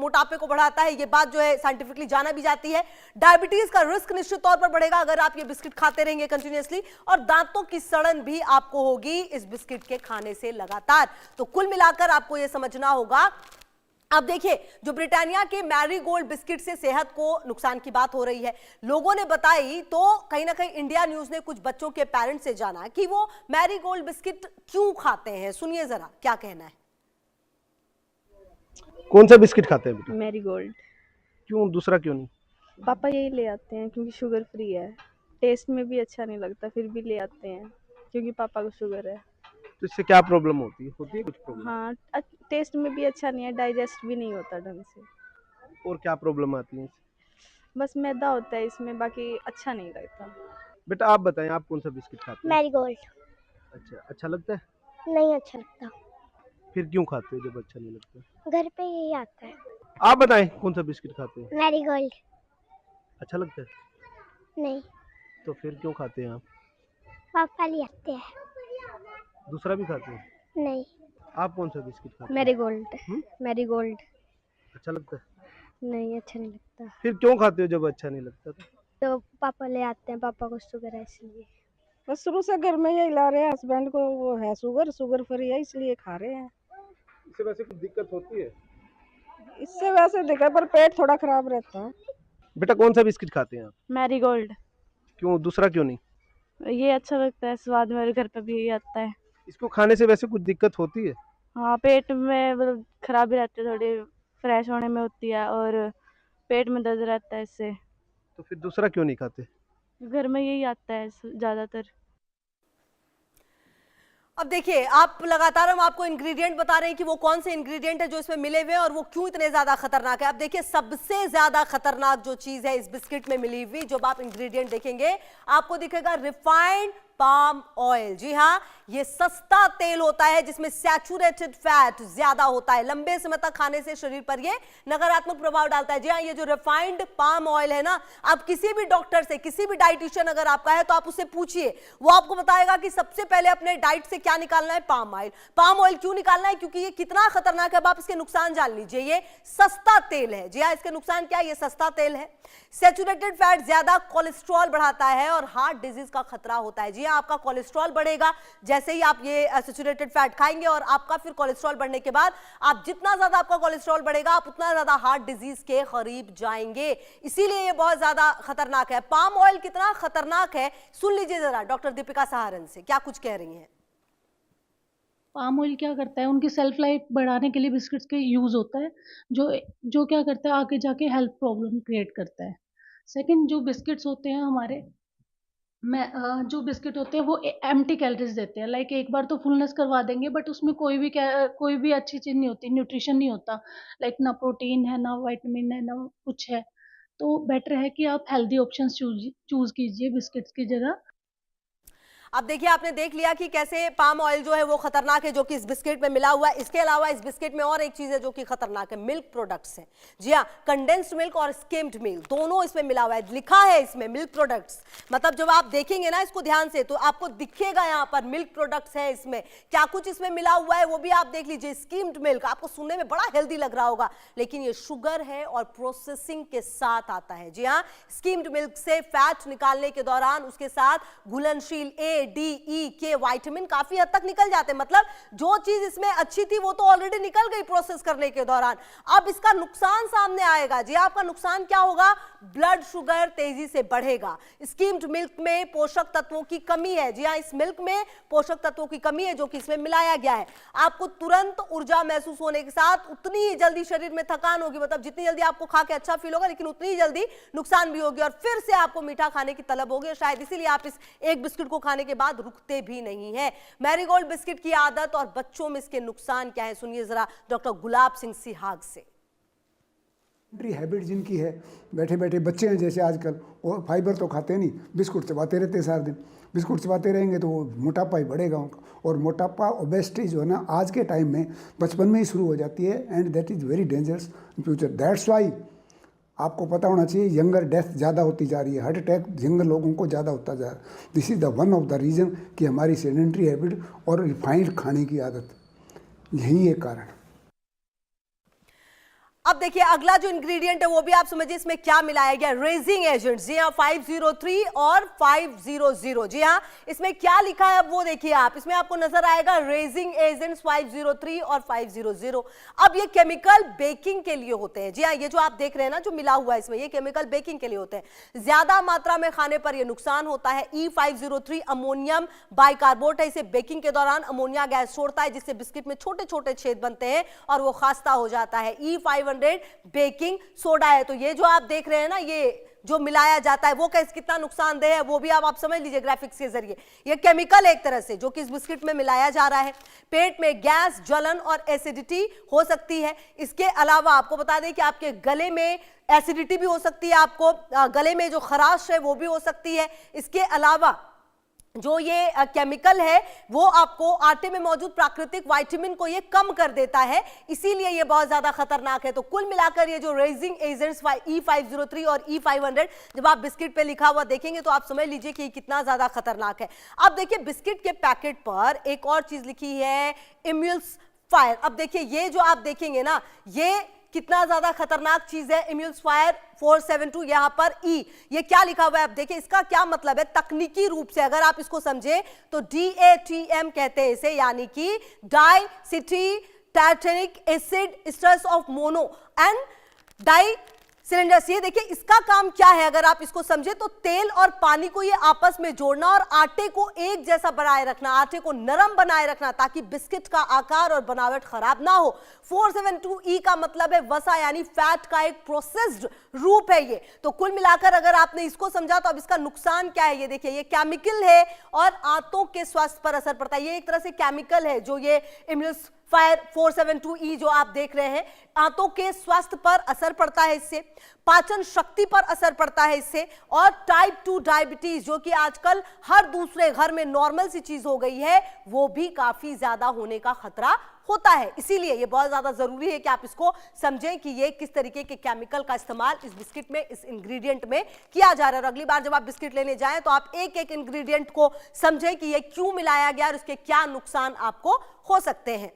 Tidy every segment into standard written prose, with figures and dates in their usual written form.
मोटापे को बढ़ाता है, ये बात जो है साइंटिफिकली जाना भी जाती है। डायबिटीज का रिस्क निश्चित तौर पर बढ़ेगा अगर आप ये बिस्किट खाते रहेंगे कंटिन्यूअसली, और दांतों की सड़न भी आपको होगी इस बिस्किट के खाने से लगातार। तो कुल मिलाकर आपको यह समझना होगा। अब देखिए, जो ब्रिटानिया के मैरीगोल्ड बिस्किट से सेहत को नुकसान की बात हो रही है, लोगों ने बताई, तो कहीं ना कहीं इंडिया न्यूज ने कुछ बच्चों के पेरेंट्स से जाना कि वो मैरीगोल्ड बिस्किट क्यों खाते हैं। सुनिए जरा क्या कहना है। कौन सा बिस्किट खाते हैं बेटा? मैरीगोल्ड। क्यों, दूसरा क्यों नहीं? पापा यही ले आते हैं क्योंकि शुगर फ्री है, टेस्ट में भी अच्छा नहीं लगता, फिर भी ले आते हैं क्योंकि पापा को शुगर है। तो इससे क्या प्रॉब्लम होती है कुछ प्रॉब्लम? हाँ, टेस्ट में भी अच्छा नहीं है, डाइजेस्ट भी नहीं होता ढंग से। और क्या प्रॉब्लम आती है? बस मैदा होता है इसमें, बाकी अच्छा नहीं लगता। बेटा आप बताएं, आप कौन सा बिस्किट खाते हैं? मैरीगोल्ड। अच्छा लगता है? नहीं अच्छा लगता। फिर क्यों खाते हो जब अच्छा नहीं लगता? घर पे यही आता है। आप बताएं कौन सा बिस्किट खाते हैं? मैरीगोल्ड। अच्छा लगता है? नहीं। तो फिर क्यों खाते हैं आप? पापा ले आते हैं। दूसरा भी खाते हैं? नहीं। आप कौन सा बिस्किट खाते हैं? मैरीगोल्ड। मैरीगोल्ड। अच्छा लगता है? नहीं, अच्छा नहीं लगता। फिर क्यों खाते हो जब अच्छा नहीं लगता? तो पापा ले आते हैं, पापा को शुगर है इसलिए। बस शुरू से घर में यही ला रहे हैं, हस्बैंड को वो है शुगर फ्री है इसलिए खा रहे हैं। इससे वैसे कुछ दिक्कत होती है? इससे वैसे दिक्कत, पर पेट थोड़ा खराब रहता है। बेटा कौन सा बिस्किट खाते हैं आप? मैरीगोल्ड। क्यों, दूसरा क्यों नहीं? ये अच्छा लगता है, स्वाद मेरे घर पे भी यही आता है। इसको खाने से वैसे कुछ दिक्कत होती है? हाँ, पेट में मतलब खराबी रहती है, थोड़ी फ्रेश होने में होती है, और पेट में दर्द रहता है इससे। तो फिर दूसरा क्यों नहीं खाते? घर में यही आता है ज्यादातर। अब देखिए, आप लगातार हम आपको इंग्रेडिएंट बता रहे हैं कि वो कौन से इंग्रेडिएंट है जो इसमें मिले हुए हैं और वो क्यों इतने ज्यादा खतरनाक है। अब देखिए, सबसे ज्यादा खतरनाक जो चीज है इस बिस्किट में मिली हुई, जब आप इंग्रेडिएंट देखेंगे आपको दिखेगा रिफाइंड पाम ऑयल। जी हाँ, ये सस्ता तेल होता है जिसमें सैचुरेटेड फैट ज्यादा होता है। लंबे समय तक खाने से शरीर पर ये नकारात्मक प्रभाव डालता है। जी हाँ, ये जो रिफाइंड पाम ऑयल है ना, आप किसी भी डॉक्टर से, किसी भी डाइटिशियन अगर आपका है तो आप उससे पूछिए, वो आपको बताएगा कि सबसे पहले अपने डाइट से क्या निकालना है, पाम ऑयल। पाम ऑयल क्यों निकालना है? क्योंकि ये कितना खतरनाक है। अब आप इसके नुकसान जान लीजिए। ये सस्ता तेल है। जी हाँ, इसके नुकसान क्या है? ये सस्ता तेल है, सैचुरेटेड फैट ज्यादा कोलेस्ट्रॉल बढ़ाता है और हार्ट डिजीज का खतरा होता है। जी हाँ, आपका कोलेस्ट्रॉल बढ़ेगा जैसे ही आप ये सैचुरेटेड फैट खाएंगे, और आपका फिर कोलेस्ट्रॉल बढ़ने के बाद आप जितना ज्यादा आपका कोलेस्ट्रॉल बढ़ेगा आप उतना ज्यादा हार्ट डिजीज के करीब जाएंगे। इसीलिए ये बहुत ज्यादा खतरनाक है। पाम ऑयल कितना खतरनाक है सुन लीजिए जरा डॉक्टर दीपिका सहारन से, क्या कुछ कह रही हैं। पाम ऑयल क्या करता है, उनकी सेल्फ लाइफ बढ़ाने के लिए बिस्किट्स के यूज़ होता है, जो जो क्या करता है, आगे जाके हेल्थ प्रॉब्लम क्रिएट करता है। सेकंड, जो बिस्किट्स होते हैं हमारे जो बिस्किट होते हैं वो एम्प्टी कैलोरीज देते हैं। लाइक एक बार तो फुलनेस करवा देंगे, बट उसमें कोई भी अच्छी चीज़ नहीं होती, न्यूट्रिशन नहीं होता। लाइक ना प्रोटीन है, ना विटामिन है, ना कुछ है। तो बेटर है कि आप हेल्दी ऑप्शंस चूज कीजिए बिस्किट्स की जगह। अब देखिए, आपने देख लिया कि कैसे पाम ऑयल जो है वो खतरनाक है जो कि इस बिस्किट में मिला हुआ है। इसके अलावा इस बिस्किट में और एक चीज है जो कि खतरनाक है, मिल्क प्रोडक्ट्स है। जी हाँ, कंडेंस्ड मिल्क और स्किम्ड मिल्क दोनों इसमें मिला हुआ है। लिखा है इसमें मिल्क प्रोडक्ट्स, मतलब जब आप देखेंगे ना इसको ध्यान से तो आपको दिखेगा यहाँ पर मिल्क प्रोडक्ट्स है। इसमें क्या कुछ इसमें मिला हुआ है वो भी आप देख लीजिए। स्किम्ड मिल्क आपको सुनने में बड़ा हेल्दी लग रहा होगा, लेकिन ये शुगर है और प्रोसेसिंग के साथ आता है। जी हाँ, स्किम्ड मिल्क से फैट निकालने के दौरान उसके साथ घुलनशील ए, डी, ई, के विटामिन काफी हद तक निकल जाते हैं। मतलब जो चीज इसमें अच्छी थी वो तो ऑलरेडी निकल गई प्रोसेस करने के दौरान। अब इसका नुकसान सामने आएगा। जी, आपका नुकसान क्या होगा? ब्लड शुगर तेजी से बढ़ेगा। स्किम्ड मिल्क में पोषक तत्वों की कमी है। जी हाँ, इस मिल्क में पोषक तत्वों की कमी है जो कि इसमें मिलाया गया है। आपको तुरंत ऊर्जा महसूस होने के साथ उतनी ही जल्दी शरीर में थकान होगी, मतलब जितनी जल्दी आपको खा के अच्छा फील होगा, लेकिन उतनी ही जल्दी नुकसान भी होगी और फिर से आपको मीठा खाने की तलब होगी। और शायद इसीलिए आप इस एक बिस्किट को खाने के बाद रुकते भी नहीं है। मैरीगोल्ड बिस्किट की आदत और बच्चों में इसके नुकसान क्या है, सुनिए जरा डॉक्टर गुलाब सिंह सिहाग से। हैबिट जिनकी है, बैठे बैठे बच्चे हैं जैसे आजकल, वो फाइबर तो खाते नहीं, बिस्कुट चबाते रहते सारा दिन। बिस्कुट चबाते रहेंगे तो वो मोटापा ही बढ़ेगा उनका, और मोटापा ओबेसिटी जो है ना आज के टाइम में बचपन में ही शुरू हो जाती है, and that is very dangerous in future. That's why आपको पता होना चाहिए यंगर डेथ ज़्यादा होती जा रही है, हार्ट अटैक यंगर लोगों को ज़्यादा होता जा रहा है। This is the one of the reason कि हमारी सेडेंट्री हैबिट और रिफाइंड खाने की आदत, यही एक कारण। अब देखिए अगला जो इंग्रेडिएंट है वो भी आप समझिए इसमें क्या मिलाया गया, रेजिंग एजेंट। जी हाँ, 503 और 500। जी हाँ, इसमें क्या लिखा है अब वो देखिए आप, इसमें आपको नजर आएगा रेजिंग एजेंट्स 503 और 500। अब ये केमिकल बेकिंग के लिए होते हैं। जी हाँ, ये जो आप देख रहे हैं ना जो मिला हुआ है इसमें, ये केमिकल बेकिंग के लिए होते हैं। ज्यादा मात्रा में खाने पर ये नुकसान होता है। E503 अमोनियम बाइकार्बोनेट है, इसे बेकिंग के दौरान अमोनिया गैस छोड़ता है जिससे बिस्किट में छोटे छोटे छेद बनते हैं और वो खास्ता हो जाता है। E500 बेकिंग सोडा है। तो ये जो आप देख रहे हैं ना, ये जो मिलाया जाता है वो कैसे कितना नुकसानदेह है वो भी आप समझ लीजिए ग्राफिक्स के जरिए। ये केमिकल एक तरह से जो कि इस बिस्किट में मिलाया जा रहा है, पेट में गैस, जलन और एसिडिटी हो सकती है। इसके अलावा आपको बता दें कि आपके गले में एसिडिटी भी हो सकती है, आपको गले में जो खराश है वो भी हो सकती है। इसके अलावा जो ये केमिकल है वो आपको आटे में मौजूद प्राकृतिक विटामिन को ये कम कर देता है, इसीलिए ये बहुत ज्यादा खतरनाक है। तो कुल मिलाकर ये जो रेजिंग एजेंट्स E503 और E500 जब आप बिस्किट पे लिखा हुआ देखेंगे तो आप समझ लीजिए कि ये कितना ज्यादा खतरनाक है। अब देखिए बिस्किट के पैकेट पर एक और चीज लिखी है, इम्यूल्सिफायर। अब देखिए ये जो आप देखेंगे ना, ये कितना ज्यादा खतरनाक चीज है, इम्यूल्सिफायर 472। यहां पर E, ये क्या लिखा हुआ है आप देखिए, इसका क्या मतलब है तकनीकी रूप से अगर आप इसको समझे तो DATM कहते हैं इसे, यानी कि diacetyl tartaric acid esters of mono and डाई सिलेंडर्स। ये देखिए इसका काम क्या है अगर आप इसको समझे तो तेल और पानी को ये आपस में जोड़ना और आटे को एक जैसा बनाए रखना, आटे को नरम बनाए रखना ताकि बिस्किट का आकार और बनावट खराब ना हो। 472E का मतलब है वसा यानी फैट का एक प्रोसेस्ड रूप है ये। तो कुल मिलाकर अगर आपने इसको समझा तो अब इसका नुकसान क्या है, ये देखिए ये केमिकल है और आंतों के स्वास्थ्य पर असर पड़ता है। ये एक तरह से केमिकल है जो ये इम्यूल्सिफायर 472E जो आप देख रहे हैं, आंतों के स्वास्थ्य पर असर पड़ता है इससे, पाचन शक्ति पर असर पड़ता है इससे, और टाइप 2 डायबिटीज जो कि आजकल हर दूसरे घर में नॉर्मल सी चीज हो गई है, वो भी काफी ज्यादा होने का खतरा होता है। इसीलिए ये बहुत ज्यादा जरूरी है कि आप इसको समझें कि ये किस तरीके के केमिकल का इस्तेमाल इस बिस्किट में, इस इंग्रेडिएंट में किया जा रहा है। और अगली बार जब आप बिस्किट लेने जाएं तो आप एक एक इंग्रेडिएंट को समझें कि ये क्यों मिलाया गया और इसके क्या नुकसान आपको हो सकते हैं।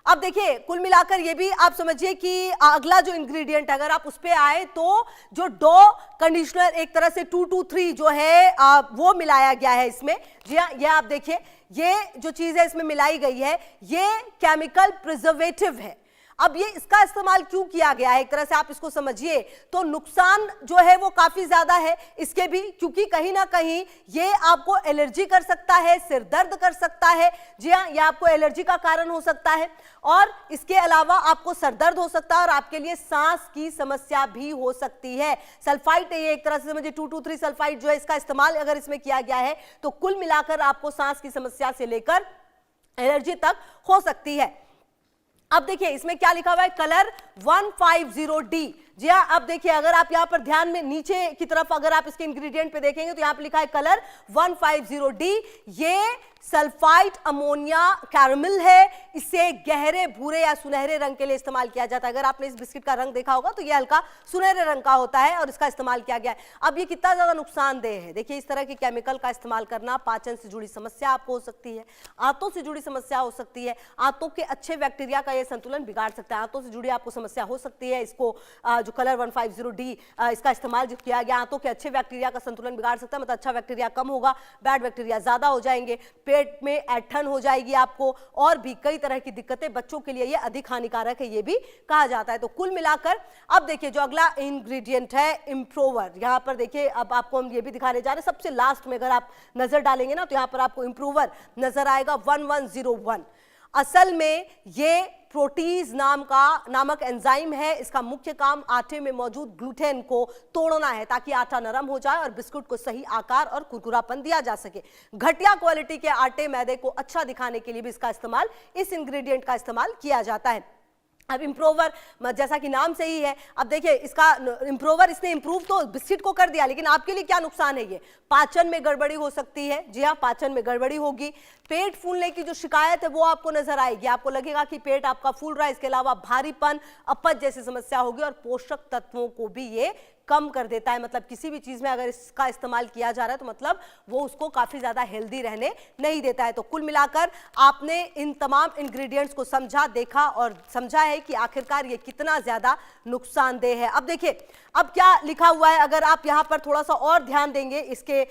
अब देखिए कुल मिलाकर ये भी आप समझिए कि अगला जो इंग्रेडिएंट अगर आप उस पे आए तो जो डो कंडीशनर एक तरह से 223 जो है वो मिलाया गया है इसमें। जी हाँ, ये आप देखिए ये जो चीज है इसमें मिलाई गई है, ये केमिकल प्रिजर्वेटिव है। अब ये इसका इस्तेमाल क्यों किया गया है एक तरह से आप इसको समझिए तो नुकसान जो है वो काफी ज्यादा है इसके भी, क्योंकि कहीं ना कहीं ये आपको एलर्जी कर सकता है, सिर दर्द कर सकता है। जी हाँ, ये आपको एलर्जी का कारण हो सकता है और इसके अलावा आपको सर दर्द हो सकता है और आपके लिए सांस की समस्या भी हो सकती है। सल्फाइड है ये एक तरह से समझिए 223 सल्फाइड जो है, इसका इस्तेमाल अगर इसमें किया गया है तो कुल मिलाकर आपको सांस की समस्या से लेकर एलर्जी तक हो सकती है। अब देखिए इसमें क्या लिखा हुआ है, कलर 150D। जी हाँ, अब देखिए अगर आप यहां पर ध्यान में नीचे की तरफ अगर आप इसके इंग्रेडिएंट पे देखेंगे तो यहां पर लिखा है कलर 150D। ये सल्फाइड अमोनिया कैरमल है, इसे गहरे भूरे या सुनहरे रंग के लिए इस्तेमाल किया जाता है। अगर आपने इस बिस्किट का रंग देखा होगा तो ये हल्का सुनहरे रंग का होता है और इसका इस्तेमाल किया गया है। अब ये कितना ज्यादा नुकसानदेह है, देखिए इस तरह के केमिकल का इस्तेमाल करना, पाचन से जुड़ी समस्या आपको हो सकती है, आंतों से जुड़ी समस्या हो सकती है, आंतों के अच्छे बैक्टीरिया का ये संतुलन बिगाड़ सकता है, आंतों से जुड़ी आपको समस्या हो सकती है। इसको जो कलर 150D इसका इस्तेमाल जो किया गया आंतों के अच्छे बैक्टीरिया का संतुलन बिगाड़ सकता है, मतलब अच्छा बैक्टीरिया कम होगा, बैड बैक्टीरिया ज्यादा हो जाएंगे, पेट में ऐंठन हो जाएगी आपको और भी कई तरह की दिक्कतें, बच्चों के लिए ये अधिक हानिकारक है ये भी कहा जाता है। तो कुल मिलाकर अब देखिए जो अगला इंग्रेडिएंट है इम्प्रूवर, यहां पर देखिए अब आपको हम ये भी दिखाने जा रहे हैं, सबसे लास्ट में अगर आप नजर डालेंगे ना तो यहां पर आपको इम्प्रूवर नजर आएगा 1101। असल में ये प्रोटीज नामक एंजाइम है, इसका मुख्य काम आटे में मौजूद ग्लूटेन को तोड़ना है ताकि आटा नरम हो जाए और बिस्कुट को सही आकार और कुरकुरापन दिया जा सके। घटिया क्वालिटी के आटे मैदे को अच्छा दिखाने के लिए भी इसका इस्तेमाल, इस इंग्रेडिएंट का इस्तेमाल किया जाता है। अब इम्प्रूवर जैसा कि नाम से ही है, अब देखिए इसका इम्प्रूवर, इसने इम्प्रूव तो बिस्किट को कर दिया लेकिन आपके लिए क्या नुकसान है, ये पाचन में गड़बड़ी हो सकती है। जी हाँ, पाचन में गड़बड़ी होगी, पेट फूलने की जो शिकायत है वो आपको नजर आएगी, आपको लगेगा कि पेट आपका फूल रहा है। इसके अलावा भारीपन, अपच जैसी समस्या होगी और पोषक तत्वों को भी ये कम कर देता है। मतलब किसी भी चीज में अगर इसका इस्तेमाल किया जा रहा है तो मतलब वो उसको काफी ज्यादा हेल्दी रहने नहीं देता है। तो कुल मिलाकर आपने इन तमाम इंग्रेडिएंट्स को समझा, देखा और समझा है कि आखिरकार ये कितना ज्यादा नुकसानदेह है। अब देखिए अब क्या लिखा हुआ है, अगर आप यहां पर थोड़ा सा और ध्यान देंगे इसके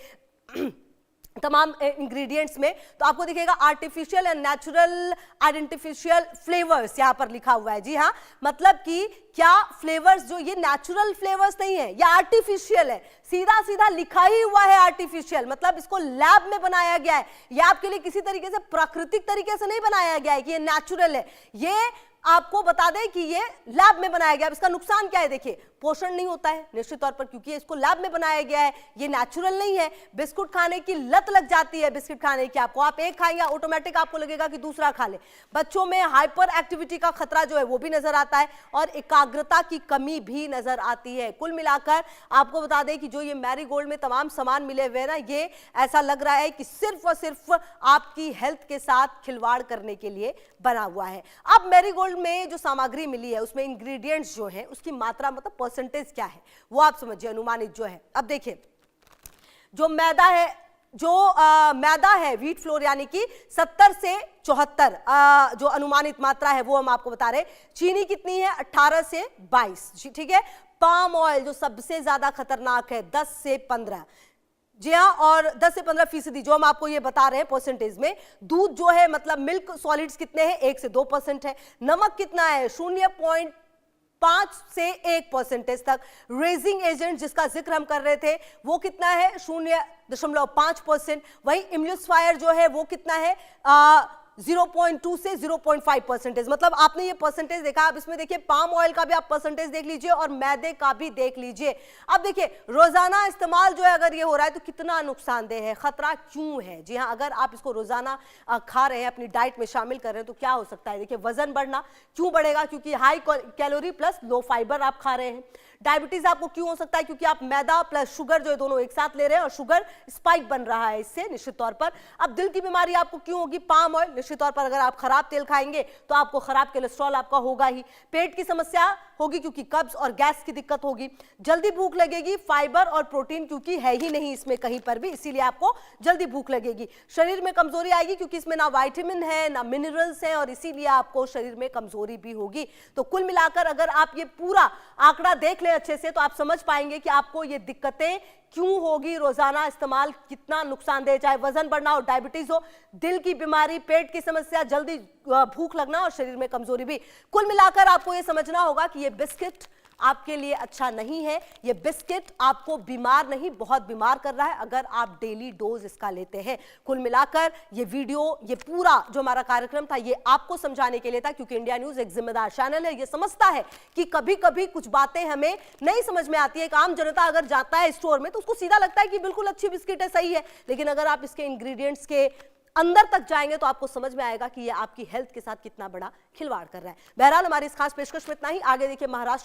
तमाम इंग्रेडिएंट्स में तो आपको दिखेगा आर्टिफिशियल एंड नेचुरल आइडेंटिफिशियल फ्लेवर्स यहां पर लिखा हुआ है। जी हाँ, मतलब कि क्या फ्लेवर्स जो ये नेचुरल फ्लेवर्स नहीं है, ये आर्टिफिशियल है। सीधा सीधा लिखा ही हुआ है आर्टिफिशियल, मतलब इसको लैब में बनाया गया है। ये आपके लिए किसी तरीके से प्राकृतिक तरीके से नहीं बनाया गया है कि ये नेचुरल है। ये आपको बता दें कि ये लैब में बनाया गया है। इसका नुकसान क्या है, देखिए पोषण नहीं होता है निश्चित तौर पर, क्योंकि इसको लैब में बनाया गया है, ये नेचुरल नहीं है। बिस्कुट खाने की लत लग जाती है, बिस्किट खाने की आपको, आप एक खाएंगे ऑटोमेटिक आपको लगेगा कि दूसरा खा ले। बच्चों में हाइपर एक्टिविटी का खतरा जो है वो भी नजर आता है और एकाग्रता की कमी भी नजर आती है। कुल मिलाकर आपको बता दें कि जो ये मैरीगोल्ड में तमाम सामान मिले हुए हैं ना, ये ऐसा लग रहा है कि सिर्फ और सिर्फ आपकी हेल्थ के साथ खिलवाड़ करने के लिए बना हुआ है। अब मैरीगोल्ड में जो सामग्री मिली है उसमें इंग्रेडिएंट्स जो है उसकी मात्रा मतलब परसेंटेज क्या है वो आप समझिए, अनुमानित जो है। अब देखिए जो मैदा है, मैदा है व्हीट फ्लोर यानी कि 70 से 74 जो अनुमानित मात्रा है वो हम आपको बता रहे। चीनी कितनी है, 18 से 22, ठीक है। पाम ऑयल जो सबसे ज्यादा खतरनाक है 10 से 15, जी हाँ, और 10 से 15% जो हम आपको ये बता रहे हैं परसेंटेज में। दूध जो है मतलब मिल्क सॉलिड्स कितने हैं, 1 से 2% है। नमक कितना है, 0.5 से 1% तक। रेजिंग एजेंट जिसका जिक्र हम कर रहे थे वो कितना है, 0.5%। वही इम्यूनिफायर जो है वो कितना है, 0.2 से 0.5%। मतलब आपने ये परसेंटेज देखा। अब इसमें देखिए पाम ऑयल का भी आप परसेंटेज देख लीजिए और मैदे का भी देख लीजिए। अब देखिए रोजाना इस्तेमाल जो है अगर ये हो रहा है तो कितना नुकसानदेह है, खतरा क्यों है। जी हाँ, अगर आप इसको रोजाना खा रहे हैं, अपनी डाइट में शामिल कर रहे हैं तो क्या हो सकता है। देखिए वजन बढ़ना क्यों बढ़ेगा, क्योंकि high calorie plus low fibre आप खा रहे हैं। डायबिटीज आपको क्यों हो सकता है, क्योंकि आप मैदा प्लस शुगर जो है दोनों एक साथ ले रहे हैं और शुगर स्पाइक बन रहा है इससे निश्चित तौर पर। अब दिल की बीमारी आपको क्यों होगी, पाम ऑयल, निश्चित तौर पर अगर आप खराब तेल खाएंगे तो आपको खराब कोलेस्ट्रॉल आपका होगा ही। पेट की समस्या होगी क्योंकि कब्ज और गैस की दिक्कत होगी। जल्दी भूख लगेगी, फाइबर और प्रोटीन क्योंकि है ही नहीं इसमें कहीं पर भी, इसीलिए आपको जल्दी भूख लगेगी। शरीर में कमजोरी आएगी क्योंकि इसमें ना विटामिन है ना मिनरल्स हैं और इसीलिए आपको शरीर में कमजोरी भी होगी। तो कुल मिलाकर अगर आप ये पूरा आंकड़ा देख ले अच्छे से तो आप समझ पाएंगे कि आपको ये दिक्कतें क्यों होगी, रोजाना इस्तेमाल कितना नुकसानदेह, चाहे वजन बढ़ना हो, डायबिटीज हो, दिल की बीमारी, पेट की समस्या, जल्दी भूख लगना और शरीर में कमजोरी भी। कुल मिलाकर आपको ये समझना होगा कि ये बिस्किट आपके लिए अच्छा नहीं है। ये बिस्किट आपको बीमार नहीं बहुत बीमार कर रहा है अगर आप डेली डोज इसका लेते हैं। कुल मिलाकर ये वीडियो, ये पूरा जो हमारा कार्यक्रम था ये आपको समझाने के लिए था, क्योंकि इंडिया न्यूज एक जिम्मेदार चैनल है। ये समझता है कि कभी कभी कुछ बातें हमें नहीं समझ में आती है। एक आम जनता अगर जाता है स्टोर में तो उसको सीधा लगता है कि बिल्कुल अच्छी बिस्किट है, सही है, लेकिन अगर आप इसके इंग्रेडिएंट्स के अंदर तक जाएंगे तो आपको समझ में आएगा कि ये आपकी हेल्थ के साथ कितना बड़ा खिलवाड़ कर रहा है। बहरहाल हमारी इस खास पेशकश में इतना ही। आगे देखिए महाराष्ट्र